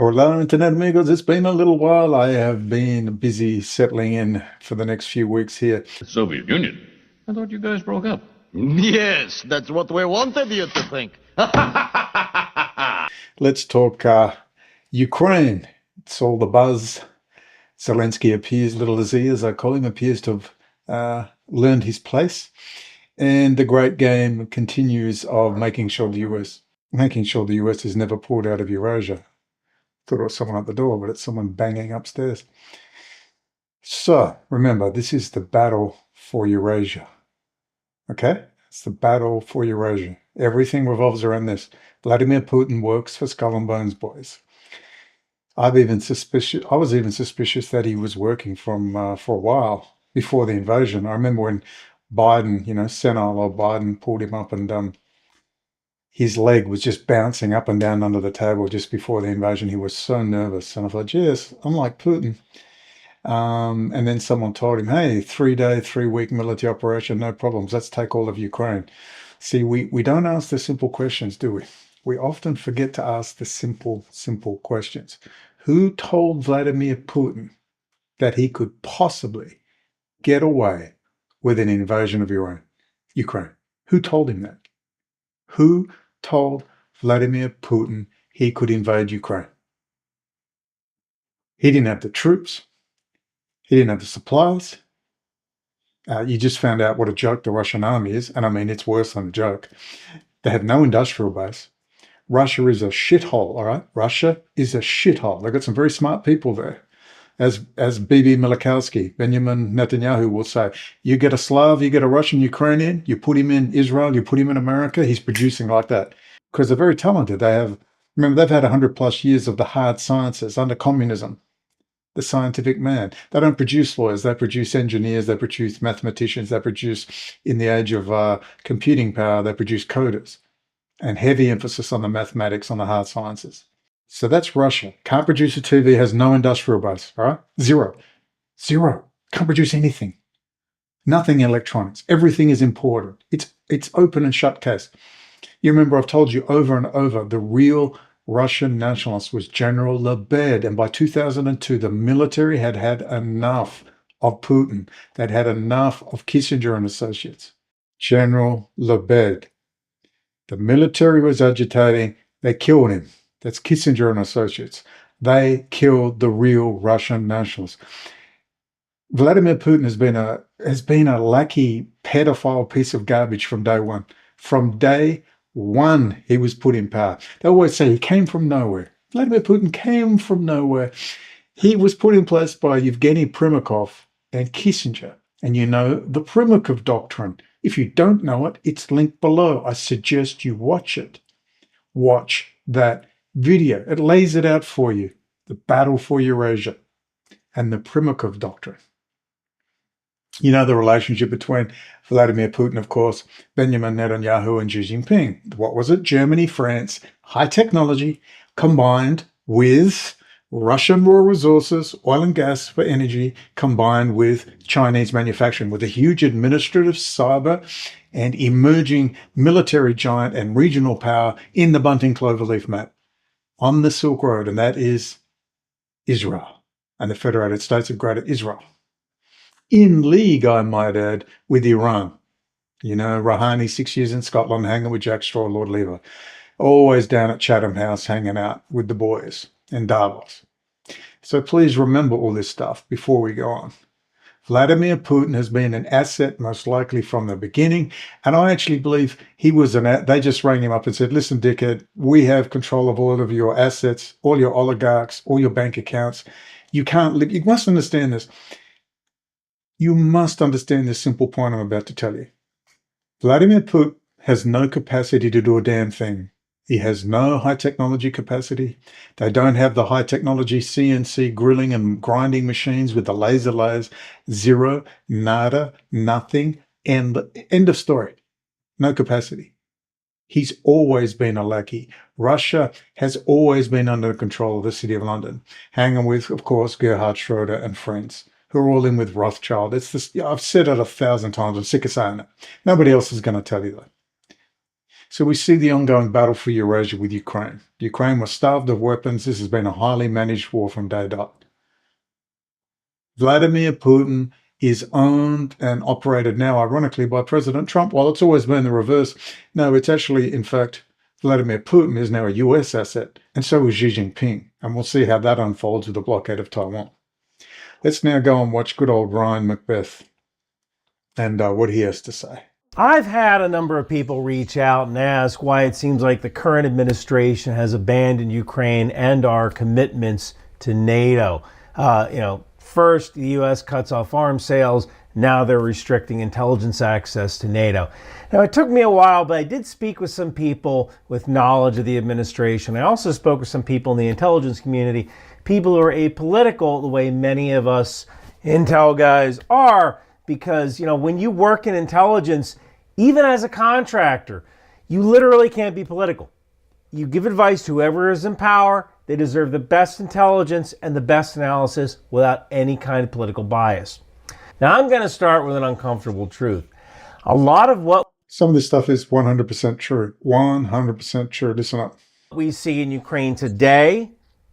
Hola, Internet amigos. It's been a little while. I have been busy settling in for the next few weeks here. The Soviet Union? I thought you guys broke up. Yes, that's what we wanted you to think. Let's talk Ukraine. It's all the buzz. Zelensky appears, little Z, as I call him, appears to have learned his place. And the great game continues of making sure the US is never pulled out of Eurasia. Thought it was someone at the door, but it's someone banging upstairs. So remember, this is the battle for Eurasia. Okay? It's the battle for Eurasia. Everything revolves around this. Vladimir Putin works for Skull and Bones, boys. I was even suspicious that he was working for a while before the invasion. I remember when Biden, senile old Biden pulled him up and his leg was just bouncing up and down under the table just before the invasion. He was so nervous. And I thought, yes, I'm like Putin. And then someone told him, hey, 3-day, 3-week military operation, no problems. Let's take all of Ukraine. See, we don't ask the simple questions, do we? We often forget to ask the simple questions. Who told Vladimir Putin that he could possibly get away with an invasion of Ukraine? Who told him that? Who told Vladimir Putin he could invade Ukraine? He didn't have the troops. He didn't have the supplies. You just found out what a joke the Russian army is, and I mean, it's worse than a joke. They have no industrial base. Russia is a shithole, all right? Russia is a shithole. They've got some very smart people there. As Bibi Milakowski, Benjamin Netanyahu will say, you get a Slav, you get a Russian Ukrainian, you put him in Israel, you put him in America, he's producing like that. Because they're very talented. Remember, they've had 100 plus years of the hard sciences under communism. The scientific man. They don't produce lawyers, they produce engineers, they produce mathematicians, they produce, in the age of computing power, they produce coders. And heavy emphasis on the mathematics, on the hard sciences. So that's Russia. Can't produce a TV, has no industrial base, all right? Zero. Can't produce anything. Nothing electronics. Everything is imported. It's open and shut case. You remember I've told you over and over, the real Russian nationalist was General Lebed. And by 2002, the military had had enough of Putin. They'd had enough of Kissinger and associates. General Lebed. The military was agitating. They killed him. That's Kissinger and associates. They killed the real Russian nationalists. Vladimir Putin has been a lackey, pedophile piece of garbage from day one. From day one, he was put in power. They always say he came from nowhere. Vladimir Putin came from nowhere. He was put in place by Yevgeny Primakov and Kissinger. And you know the Primakov Doctrine. If you don't know it, it's linked below. I suggest you watch it. Watch that video. It lays it out for you. The battle for Eurasia and the Primakov Doctrine. You know the relationship between Vladimir Putin, of course, Benjamin Netanyahu and Xi Jinping. What was it? Germany, France, high technology combined with Russian raw resources, oil and gas for energy, combined with Chinese manufacturing, with a huge administrative, cyber, and emerging military giant and regional power in the bunting cloverleaf map on the Silk Road, and that is Israel and the Federated States of Greater Israel. In league, I might add, with Iran. You know, Rouhani, 6 years in Scotland, hanging with Jack Straw, Lord Lever. Always down at Chatham House, hanging out with the boys in Davos. So please remember all this stuff before we go on. Vladimir Putin has been an asset most likely from the beginning. And I actually believe he was they just rang him up and said, listen, dickhead, we have control of all of your assets, all your oligarchs, all your bank accounts. You can't live. You must understand this. You must understand this simple point I'm about to tell you. Vladimir Putin has no capacity to do a damn thing. He has no high technology capacity. They don't have the high technology CNC grilling and grinding machines with the laser layers. Zero, nada, nothing, and end of story. No capacity. He's always been a lackey. Russia has always been under control of the City of London, hanging with, of course, Gerhard Schroeder and friends, who are all in with Rothschild. I've said it 1,000 times. I'm sick of saying it. Nobody else is going to tell you that. So we see the ongoing battle for Eurasia with Ukraine. Ukraine was starved of weapons. This has been a highly managed war from day dot. Vladimir Putin is owned and operated now, ironically, by President Trump, while it's always been the reverse. No, it's actually, in fact, Vladimir Putin is now a US asset, and so is Xi Jinping. And we'll see how that unfolds with the blockade of Taiwan. Let's now go and watch good old Ryan Macbeth and what he has to say. I've had a number of people reach out and ask why it seems like the current administration has abandoned Ukraine and our commitments to NATO. First, the U.S. cuts off arms sales. Now they're restricting intelligence access to NATO. Now, it took me a while, but I did speak with some people with knowledge of the administration. I also spoke with some people in the intelligence community, people who are apolitical the way many of us intel guys are, because, when you work in intelligence, even as a contractor, you literally can't be political. You give advice to whoever is in power. They deserve the best intelligence and the best analysis without any kind of political bias. Now, I'm going to start with an uncomfortable truth. A lot of what some of this stuff is 100% true. 100% true. Listen up. We see in Ukraine today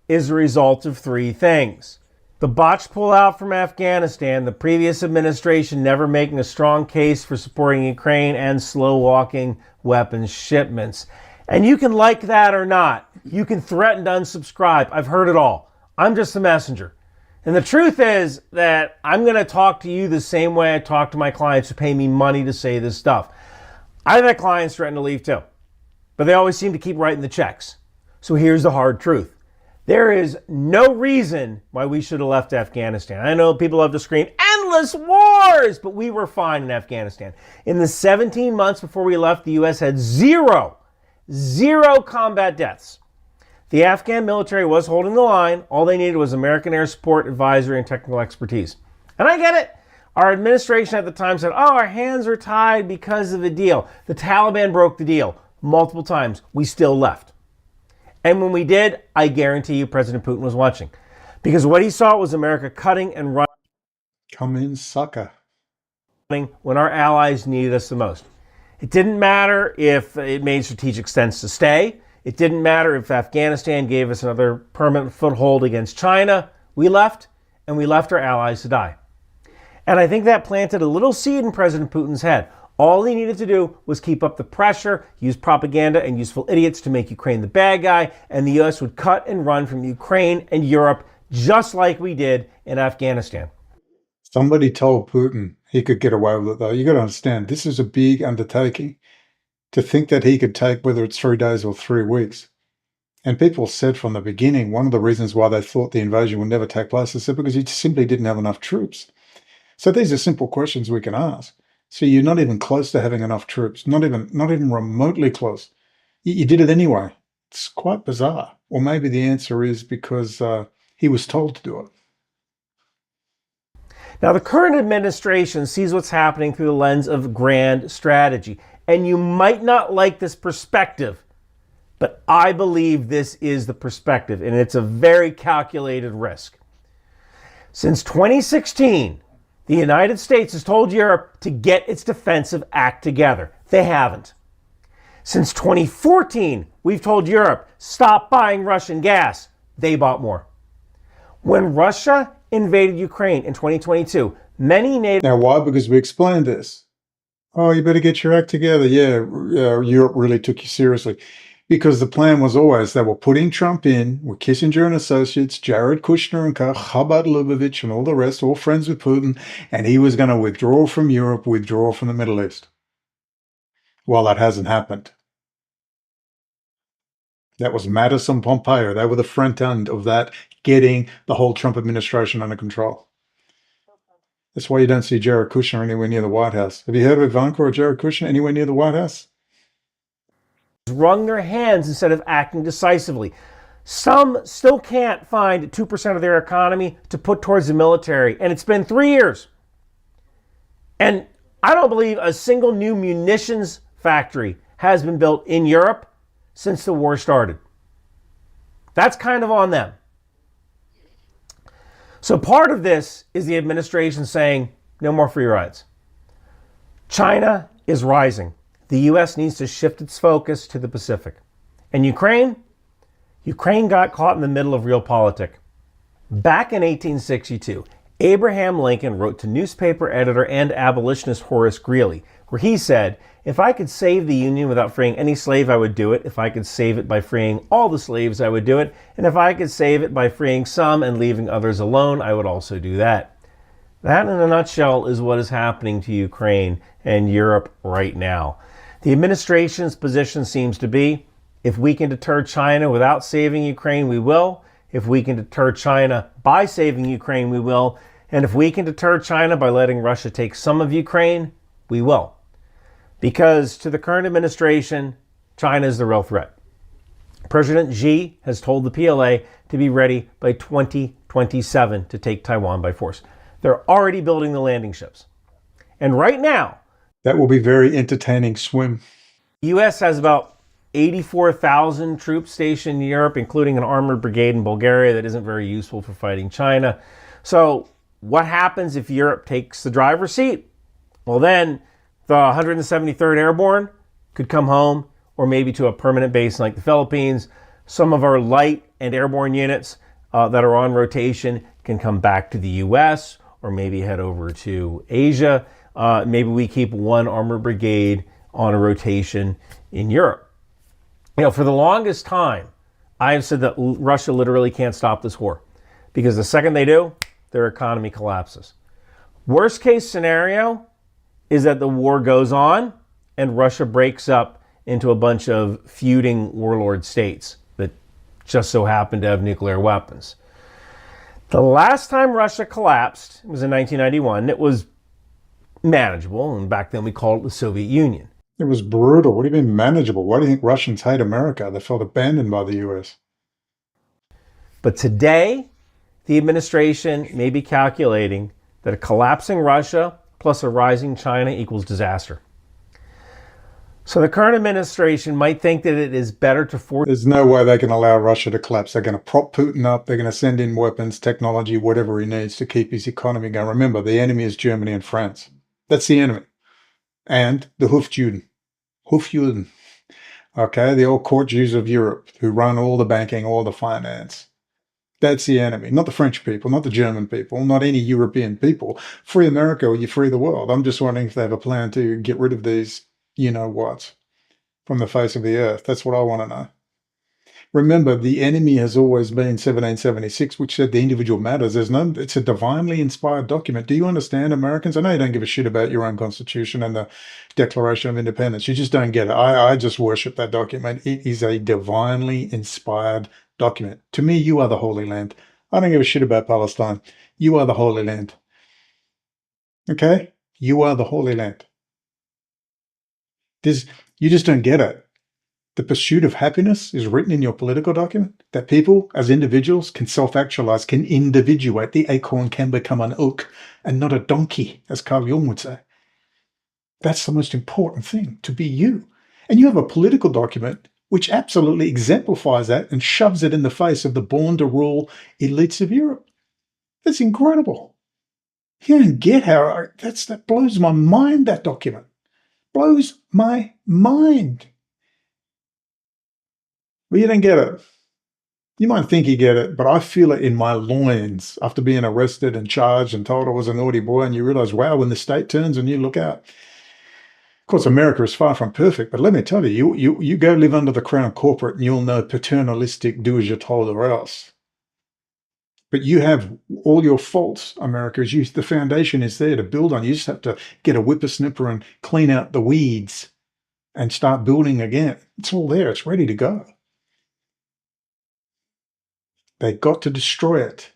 is a result of three things. The botched pullout from Afghanistan, the previous administration never making a strong case for supporting Ukraine, and slow-walking weapons shipments. And you can like that or not. You can threaten to unsubscribe. I've heard it all. I'm just the messenger. And the truth is that I'm going to talk to you the same way I talk to my clients who pay me money to say this stuff. I've had clients threaten to leave too, but they always seem to keep writing the checks. So here's the hard truth. There is no reason why we should have left Afghanistan. I know people love to scream, endless wars, but we were fine in Afghanistan. In the 17 months before we left, the U.S. had zero combat deaths. The Afghan military was holding the line. All they needed was American air support, advisory, and technical expertise. And I get it. Our administration at the time said, our hands are tied because of the deal. The Taliban broke the deal multiple times. We still left. And when we did, I guarantee you President Putin was watching. Because what he saw was America cutting and running. Come in, sucker. When our allies needed us the most. It didn't matter if it made strategic sense to stay. It didn't matter if Afghanistan gave us another permanent foothold against China. We left, and we left our allies to die. And I think that planted a little seed in President Putin's head. All he needed to do was keep up the pressure, use propaganda and useful idiots to make Ukraine the bad guy, and the U.S. would cut and run from Ukraine and Europe just like we did in Afghanistan. Somebody told Putin he could get away with it, though. You got to understand, this is a big undertaking. To think that he could take, whether it's 3 days or 3 weeks. And people said from the beginning, one of the reasons why they thought the invasion would never take place is because he simply didn't have enough troops. So these are simple questions we can ask. So you're not even close to having enough troops, not even remotely close. You did it anyway. It's quite bizarre. Or maybe the answer is because he was told to do it. Now, the current administration sees what's happening through the lens of grand strategy. And you might not like this perspective, but I believe this is the perspective, and it's a very calculated risk. Since 2016, the United States has told Europe to get its defensive act together. They haven't. Since 2014, we've told Europe, stop buying Russian gas. They bought more. When Russia invaded Ukraine in 2022, many NATO... Now, why? Because we explained this. Oh, you better get your act together. Yeah, Europe really took you seriously. Because the plan was always they were putting Trump in with Kissinger and associates, Jared Kushner and Chabad Lubavitch and all the rest, all friends with Putin, and he was going to withdraw from Europe, withdraw from the Middle East. Well, that hasn't happened. That was Mattis and Pompeo. They were the front end of that, getting the whole Trump administration under control. That's why you don't see Jared Kushner anywhere near the White House. Have you heard of Ivanka or Jared Kushner anywhere near the White House? Wrung their hands instead of acting decisively. Some still can't find 2% of their economy to put towards the military, and it's been 3 years. And I don't believe a single new munitions factory has been built in Europe since the war started. That's kind of on them. So part of this is the administration saying, no more free rides. China is rising. the U.S. needs to shift its focus to the Pacific. And Ukraine got caught in the middle of realpolitik. Back in 1862, Abraham Lincoln wrote to newspaper editor and abolitionist Horace Greeley, where he said, "If I could save the Union without freeing any slave, I would do it. If I could save it by freeing all the slaves, I would do it. And if I could save it by freeing some and leaving others alone, I would also do that." That, in a nutshell, is what is happening to Ukraine and Europe right now. The administration's position seems to be, if we can deter China without saving Ukraine, we will. If we can deter China by saving Ukraine, we will. And if we can deter China by letting Russia take some of Ukraine, we will. Because to the current administration, China is the real threat. President Xi has told the PLA to be ready by 2027 to take Taiwan by force. They're already building the landing ships. And right now, that will be very entertaining swim. The U.S. has about 84,000 troops stationed in Europe, including an armored brigade in Bulgaria that isn't very useful for fighting China. So what happens if Europe takes the driver's seat? Well, then the 173rd Airborne could come home, or maybe to a permanent base like the Philippines. Some of our light and airborne units that are on rotation can come back to the U.S. or maybe head over to Asia. Maybe we keep one armored brigade on a rotation in Europe. For the longest time, I have said that Russia literally can't stop this war because the second they do, their economy collapses. Worst case scenario is that the war goes on and Russia breaks up into a bunch of feuding warlord states that just so happen to have nuclear weapons. The last time Russia collapsed was in 1991. It was manageable, and back then we called it the Soviet Union. It was brutal. What do you mean manageable? Why do you think Russians hate America? They felt abandoned by the US. But today, the administration may be calculating that a collapsing Russia plus a rising China equals disaster. So the current administration might think that it is better to force... There's no way they can allow Russia to collapse. They're going to prop Putin up. They're going to send in weapons, technology, whatever he needs to keep his economy going. Remember, the enemy is Germany and France. That's the enemy. And the Hofjuden, okay, the old court Jews of Europe who run all the banking, all the finance. That's the enemy, not the French people, not the German people, not any European people. Free America or you free the world. I'm just wondering if they have a plan to get rid of these you-know-whats from the face of the earth. That's what I want to know. Remember, the enemy has always been 1776, which said the individual matters. It's a divinely inspired document. Do you understand, Americans? I know you don't give a shit about your own constitution and the Declaration of Independence. You just don't get it. I just worship that document. It is a divinely inspired document. To me, you are the Holy Land. I don't give a shit about Palestine. You are the Holy Land. Okay? You are the Holy Land. You just don't get it. The pursuit of happiness is written in your political document, that people as individuals can self-actualize, can individuate. The acorn can become an oak and not a donkey, as Carl Jung would say. That's the most important thing, to be you. And you have a political document which absolutely exemplifies that and shoves it in the face of the born-to-rule elites of Europe. That's incredible. You don't get how that blows my mind, that document. Blows my mind. Well, you don't get it. You might think you get it, but I feel it in my loins after being arrested and charged and told I was a naughty boy, and you realize, wow, when the state turns and you look out. Of course, America is far from perfect, but let me tell you, you go live under the crown corporate and you'll know paternalistic, do as you're told or else. But you have all your faults, America. The foundation is there to build on. You just have to get a whippersnipper and clean out the weeds and start building again. It's all there. It's ready to go. They got to destroy it.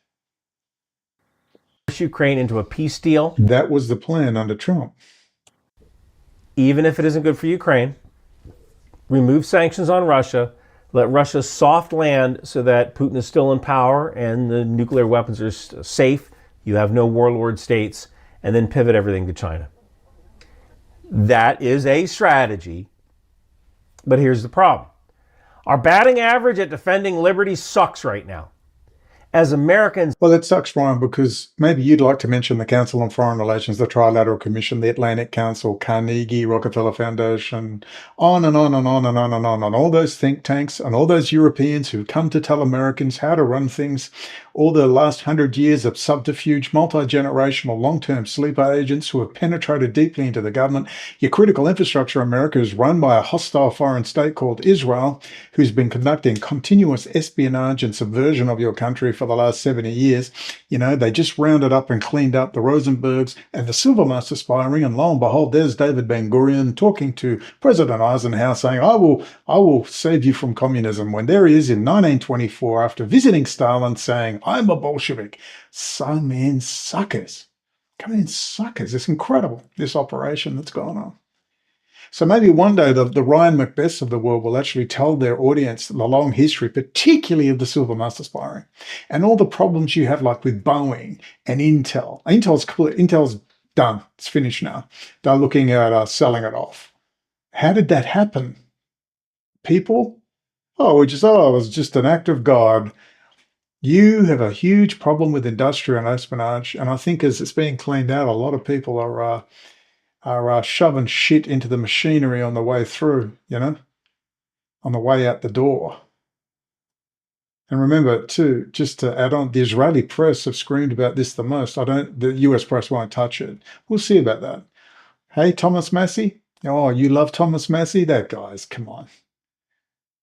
Push Ukraine into a peace deal. That was the plan under Trump. Even if it isn't good for Ukraine, remove sanctions on Russia, let Russia soft land so that Putin is still in power and the nuclear weapons are safe, you have no warlord states, and then pivot everything to China. That is a strategy, but here's the problem. Our batting average at defending liberty sucks right now. As Americans, Well, that sucks, Ryan, because maybe you'd like to mention the Council on Foreign Relations, the Trilateral Commission, the Atlantic Council, Carnegie, Rockefeller Foundation, on and on and on and on and on, and all those think tanks and all those Europeans who come to tell Americans how to run things, all the last 100 years of subterfuge, multi-generational, long-term sleeper agents who have penetrated deeply into the government. Your critical infrastructure, America, is run by a hostile foreign state called Israel, who's been conducting continuous espionage and subversion of your country for the last 70 years. You know, they just rounded up and cleaned up the Rosenbergs and the Silva master spy ring, and lo and behold, there's David Ben-Gurion talking to President Eisenhower saying, I will save you from communism, when there he is in 1924 after visiting Stalin saying, I'm a Bolshevik. So, man, suckers. Come in, suckers. It's incredible, this operation that's gone on. So maybe one day the Ryan Macbeths of the world will actually tell their audience the long history, particularly of the Silva master spy ring, and all the problems you have, like with Boeing and Intel. Intel's done. It's finished now. They're looking at selling it off. How did that happen? People? It was just an act of God. You have a huge problem with industrial espionage, and I think as it's being cleaned out, a lot of people are shoving shit into the machinery on the way through, on the way out the door. And remember, too, just to add on, the Israeli press have screamed about this the most. The US press won't touch it. We'll see about that. Hey, Thomas Massie? Oh, you love Thomas Massie? That guy's, come on.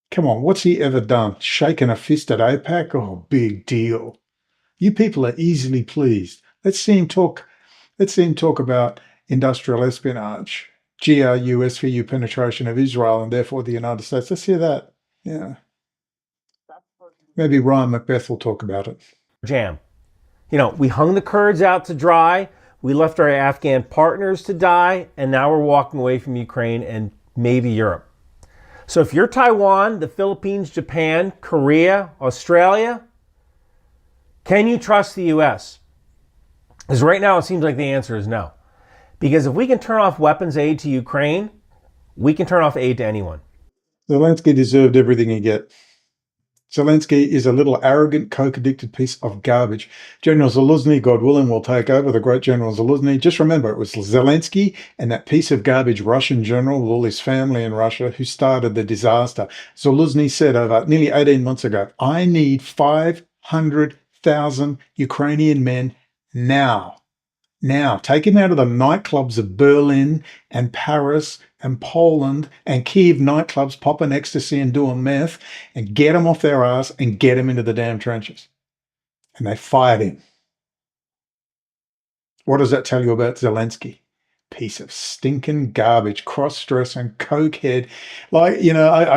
Come on, what's he ever done? Shaken a fist at AIPAC? Oh, big deal. You people are easily pleased. Let's see him talk about industrial espionage, GRU, SVU penetration of Israel and therefore the United States. Let's hear that. Yeah. Maybe Ryan Macbeth will talk about it. jam. We hung the Kurds out to dry. We left our Afghan partners to die. And now we're walking away from Ukraine and maybe Europe. So if you're Taiwan, the Philippines, Japan, Korea, Australia, can you trust the US? Because right now it seems like the answer is no. Because if we can turn off weapons aid to Ukraine, we can turn off aid to anyone. Zelensky deserved everything he get. Zelensky is a little arrogant, coke-addicted piece of garbage. General Zaluzny, God willing, will take over, the great General Zaluzny. Just remember, it was Zelensky and that piece of garbage Russian general with all his family in Russia who started the disaster. Zaluzny said over nearly 18 months ago, I need 500,000 Ukrainian men now. Now, take him out of the nightclubs of Berlin and Paris and Poland and Kiev nightclubs popping ecstasy and doing meth, and get him off their ass and get him into the damn trenches. And they fired him. What does that tell you about Zelensky? Piece of stinking garbage, cross-dressing, cokehead. I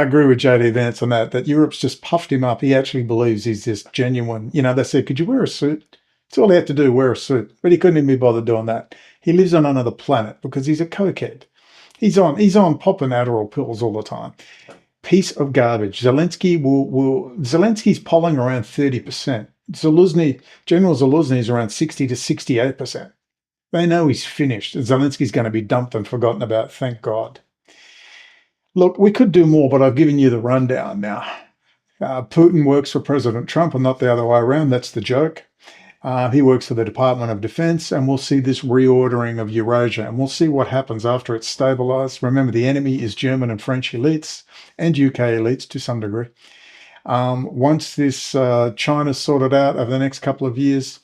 agree with JD Vance on that Europe's just puffed him up. He actually believes he's this genuine. They said, could you wear a suit? That's all he had to do, wear a suit. But he couldn't even be bothered doing that. He lives on another planet because he's a cokehead. He's on popping Adderall pills all the time. Piece of garbage. Zelensky's polling around 30%. General Zaluzny is around 60 to 68%. They know he's finished. Zelensky's going to be dumped and forgotten about, thank God. Look, we could do more, but I've given you the rundown now. Putin works for President Trump and not the other way around. That's the joke. He works for the Department of Defense, and we'll see this reordering of Eurasia, and we'll see what happens after it's stabilized. Remember, the enemy is German and French elites and UK elites to some degree. Once this China's sorted out over the next couple of years,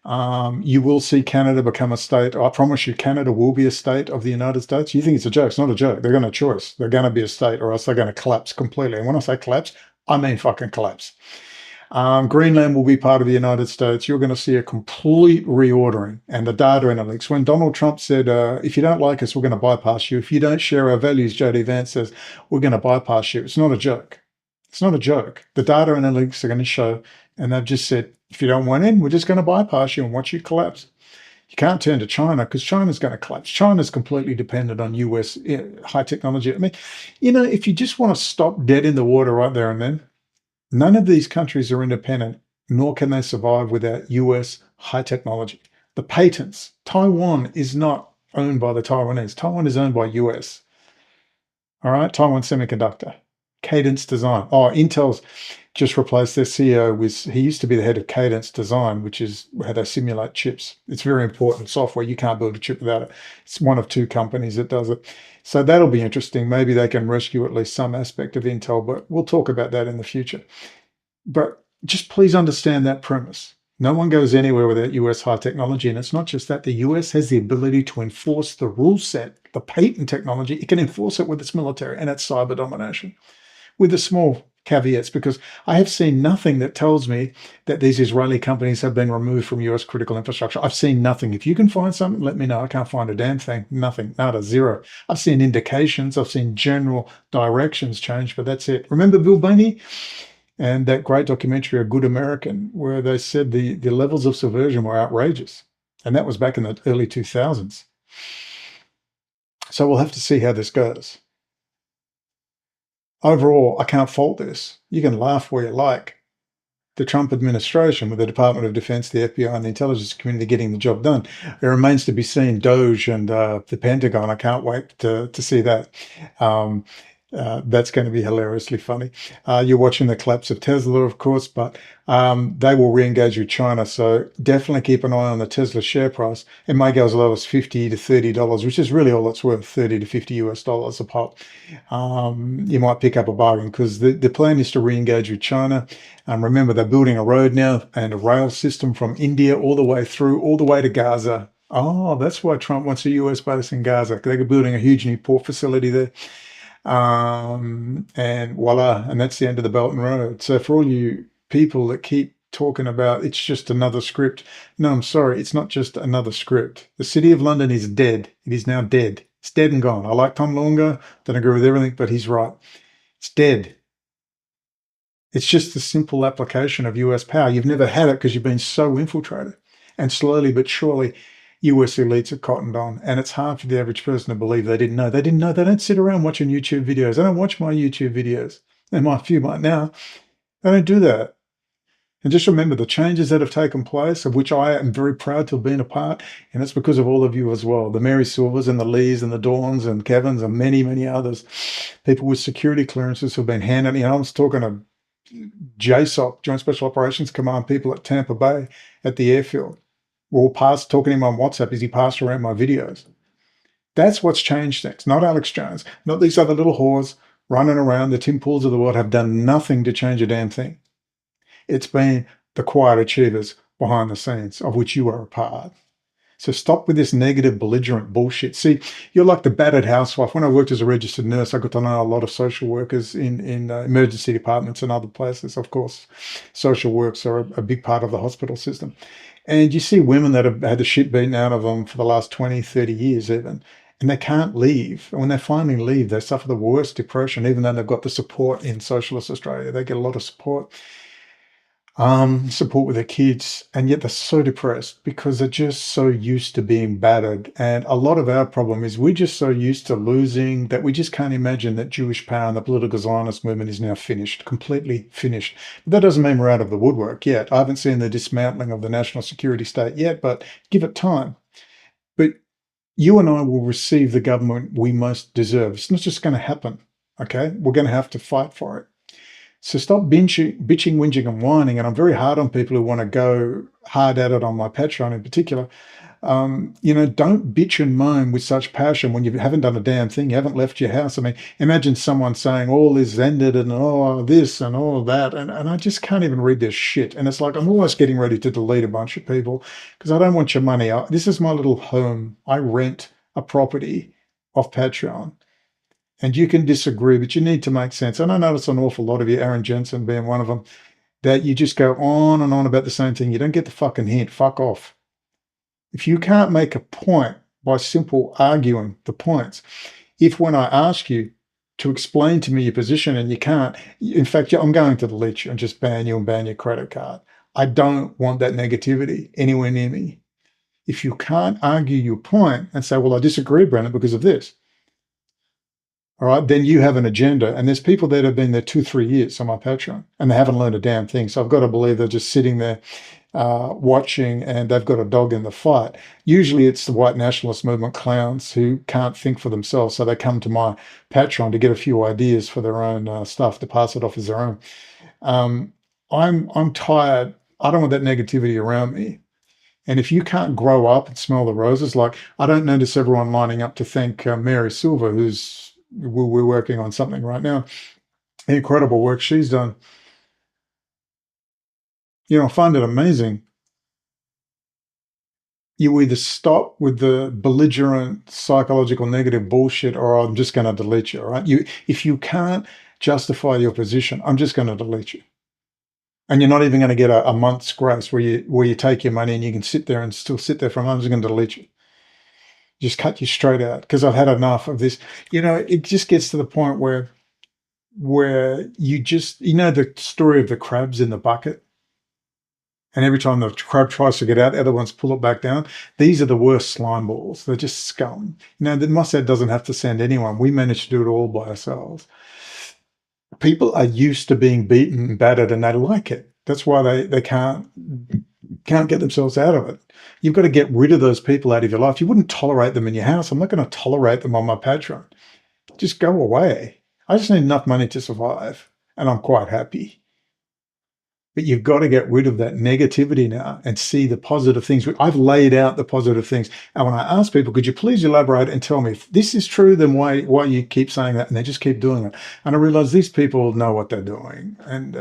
you will see Canada become a state. I promise you, Canada will be a state of the United States. You think it's a joke? It's not a joke. They're going to choose. They're going to be a state, or else they're going to collapse completely. And when I say collapse, I mean fucking collapse. Greenland will be part of the United States. You're going to see a complete reordering and the data analytics. When Donald Trump said, if you don't like us, we're going to bypass you. If you don't share our values, JD Vance says, we're going to bypass you. It's not a joke. It's not a joke. The data analytics are going to show, and they've just said, if you don't want in, we're just going to bypass you and watch you collapse. You can't turn to China because China's going to collapse. China's completely dependent on US high technology. I mean, if you just want to stop dead in the water right there and then, none of these countries are independent, nor can they survive without US high technology. The patents, Taiwan is not owned by the Taiwanese. Taiwan is owned by US. All right, Taiwan Semiconductor. Cadence Design. Oh, Intel's just replaced their CEO he used to be the head of Cadence Design, which is how they simulate chips. It's very important software. You can't build a chip without it. It's one of two companies that does it. So that'll be interesting. Maybe they can rescue at least some aspect of Intel, but we'll talk about that in the future. But just please understand that premise. No one goes anywhere without US high technology. And it's not just that. The US has the ability to enforce the rule set, the patent technology. It can enforce it with its military, and that's cyber domination. With the small caveats, because I have seen nothing that tells me that these Israeli companies have been removed from US critical infrastructure. I've seen nothing. If you can find something, let me know. I can't find a damn thing. Nothing. Nada. Zero. I've seen indications. I've seen general directions change, but that's it. Remember Bill Bainey and that great documentary, A Good American, where they said the levels of subversion were outrageous. And that was back in the early 2000s. So we'll have to see how this goes. Overall, I can't fault this. You can laugh where you like. The Trump administration, with the Department of Defense, the FBI, and the intelligence community getting the job done. It remains to be seen, Doge and the Pentagon. I can't wait to see that. That's going to be hilariously funny. You're watching the collapse of Tesla, of course, but they will re-engage with China. So definitely keep an eye on the Tesla share price. It may go as low as $50 to $30, which is really all it's worth, 30 to 50 US dollars a pop. You might pick up a bargain because the plan is to re-engage with China. Remember, they're building a road now and a rail system from India all the way to Gaza. Oh, that's why Trump wants a US base in Gaza. They're building a huge new port facility there. And voila, and that's the end of the Belt and Road. So for all you people that keep talking about it's just another script, no, I'm sorry, it's not just another script. The City of London is dead. It is now dead. It's dead and gone. I like Tom Longer, don't agree with everything, but he's right. It's dead. It's just the simple application of US power. You've never had it because you've been so infiltrated. And slowly but surely, US elites are cottoned on, and it's hard for the average person to believe they didn't know. They didn't know. They don't sit around watching YouTube videos. They don't watch my YouTube videos. They might, a few might now. They don't do that. And just remember the changes that have taken place, of which I am very proud to have been a part, and it's because of all of you as well. The Mary Silvers and the Lees and the Dawns and Kevins and many, many others. People with security clearances who have been handed. I was talking to JSOC, Joint Special Operations Command, people at Tampa Bay at the airfield. We're all talking to him on WhatsApp as he passed around my videos. That's what's changed things, not Alex Jones, not these other little whores running around. The Tim Pools of the world have done nothing to change a damn thing. It's been the quiet achievers behind the scenes, of which you are a part. So stop with this negative, belligerent bullshit. See, you're like the battered housewife. When I worked as a registered nurse, I got to know a lot of social workers in emergency departments and other places. Of course, social works are a big part of the hospital system. And you see women that have had the shit beaten out of them for the last 20, 30 years even, and they can't leave. And when they finally leave, they suffer the worst depression, even though they've got the support in socialist Australia. They get a lot of support with their kids, and yet they're so depressed because they're just so used to being battered. And a lot of our problem is we're just so used to losing that we just can't imagine that Jewish power and the political Zionist movement is now finished, completely finished. But that doesn't mean we're out of the woodwork yet. I haven't seen the dismantling of the national security state yet, but give it time. But you and I will receive the government we most deserve. It's not just going to happen, okay? We're going to have to fight for it. So stop bitching, whinging, and whining. And I'm very hard on people who want to go hard at it on my Patreon in particular. Don't bitch and moan with such passion when you haven't done a damn thing. You haven't left your house. I mean, imagine someone saying all is ended and all this and all that. And I just can't even read this shit. And it's like I'm almost getting ready to delete a bunch of people because I don't want your money. This is my little home. I rent a property off Patreon. And you can disagree, but you need to make sense. And I notice an awful lot of you, Aaron Jensen being one of them, that you just go on and on about the same thing. You don't get the fucking hint. Fuck off. If you can't make a point by simple arguing the points, if when I ask you to explain to me your position and you can't, in fact, I'm going to delete you and just ban you and ban your credit card. I don't want that negativity anywhere near me. If you can't argue your point and say, well, I disagree, Brendon, because of this, all right, then you have an agenda. And there's people that have been there 2-3 years on my Patreon and they haven't learned a damn thing. So I've got to believe they're just sitting there watching, and they've got a dog in the fight. Usually it's the white nationalist movement clowns who can't think for themselves, so they come to my Patreon to get a few ideas for their own stuff, to pass it off as their own. I'm tired. I don't want that negativity around me. And if you can't grow up and smell the roses, like I don't notice everyone lining up to thank Mary Silva, who's we're working on something right now. Incredible work she's done. I find it amazing. You either stop with the belligerent psychological negative bullshit, or I'm just going to delete you, right? If you can't justify your position, I'm just going to delete you. And you're not even going to get a month's grace where you take your money and you can sit there and still sit there for a month. I'm just going to delete you. Just cut you straight out, because I've had enough of this. It just gets to the point where you just, the story of the crabs in the bucket. And every time the crab tries to get out, the other ones pull it back down. These are the worst slime balls. They're just scum. The Mossad doesn't have to send anyone. We manage to do it all by ourselves. People are used to being beaten and battered, and they like it. That's why they can't get themselves out of it. You've got to get rid of those people out of your life. You wouldn't tolerate them in your house. I'm not going to tolerate them on my Patreon. Just go away. I just need enough money to survive, and I'm quite happy. But you've got to get rid of that negativity now and see the positive things. I've laid out the positive things. And when I ask people, could you please elaborate and tell me if this is true, then why you keep saying that? And they just keep doing it. And I realize these people know what they're doing. And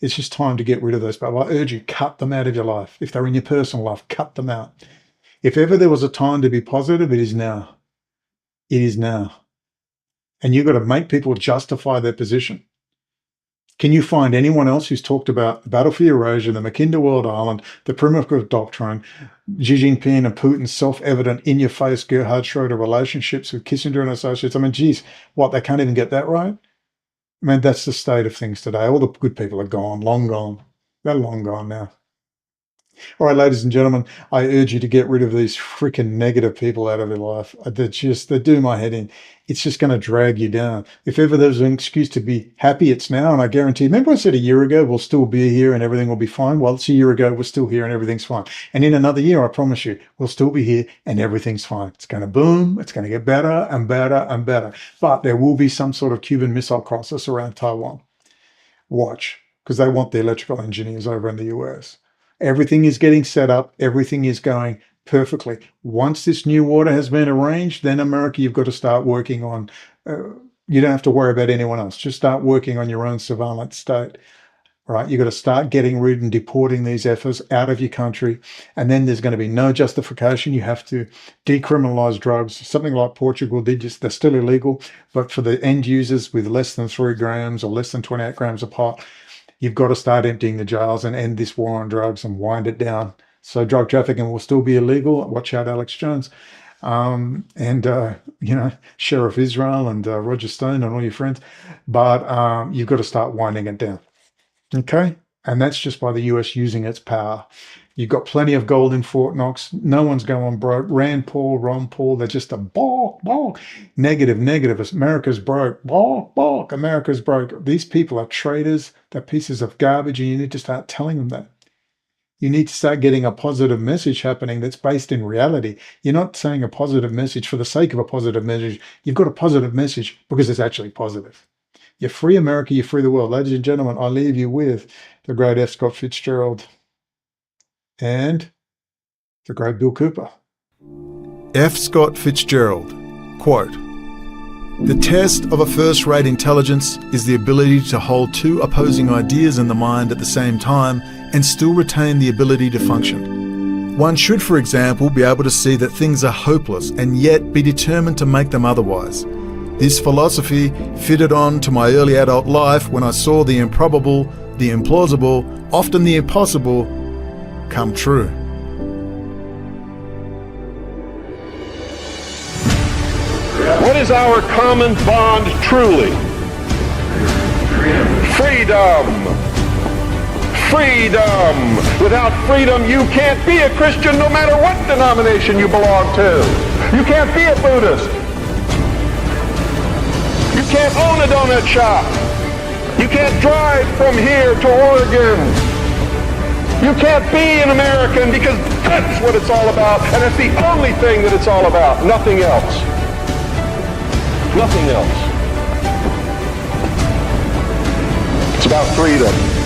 it's just time to get rid of those people. I urge you, cut them out of your life. If they're in your personal life, cut them out. If ever there was a time to be positive, it is now. It is now. And you've got to make people justify their position. Can you find anyone else who's talked about the battle for Eurasia, the Mackinder World Island, the Primakov Doctrine, Xi Jinping and Putin's self-evident, in-your-face Gerhard Schroeder relationships with Kissinger and associates? I mean, geez, what, they can't even get that right? I mean, that's the state of things today. All the good people are gone, long gone. They're long gone now. All right, ladies and gentlemen, I urge you to get rid of these freaking negative people out of your life. They do my head in. It's just going to drag you down. If ever there's an excuse to be happy, it's now. And I guarantee, remember I said a year ago, we'll still be here and everything will be fine? Well, it's a year ago, we're still here and everything's fine. And in another year, I promise you, we'll still be here and everything's fine. It's going to boom. It's going to get better and better and better. But there will be some sort of Cuban Missile Crisis around Taiwan. Watch, because they want the electrical engineers over in the US. Everything is getting set up. Everything is going perfectly. Once this new order has been arranged, then America, you've got to start working on, you don't have to worry about anyone else. Just start working on your own surveillance state, right? You've got to start getting rid and deporting these efforts out of your country. And then there's going to be no justification. You have to decriminalize drugs. Something like Portugal did, they're still illegal. But for the end users with less than 3 grams or less than 28 grams of pot, you've got to start emptying the jails and end this war on drugs and wind it down. So drug trafficking will still be illegal. Watch out, Alex Jones. Sheriff Israel and Roger Stone and all your friends. But you've got to start winding it down. Okay? And that's just by the US using its power. You've got plenty of gold in Fort Knox. No one's going broke. Rand Paul, Ron Paul, they're just a balk. Negative. America's broke. Balk. America's broke. These people are traitors. They're pieces of garbage, and you need to start telling them that. You need to start getting a positive message happening that's based in reality. You're not saying a positive message for the sake of a positive message. You've got a positive message because it's actually positive. You free America, you free the world. Ladies and gentlemen, I leave you with the great F. Scott Fitzgerald and the great Bill Cooper. F. Scott Fitzgerald, quote, "The test of a first-rate intelligence is the ability to hold 2 opposing ideas in the mind at the same time and still retain the ability to function. One should, for example, be able to see that things are hopeless and yet be determined to make them otherwise. This philosophy fitted on to my early adult life when I saw the improbable, the implausible, often the impossible, come true." What is our common bond truly? Freedom. Freedom. Without freedom, you can't be a Christian no matter what denomination you belong to. You can't be a Buddhist. You can't own a donut shop. You can't drive from here to Oregon. You can't be an American because that's what it's all about, and it's the only thing that it's all about. Nothing else. Nothing else. It's about freedom.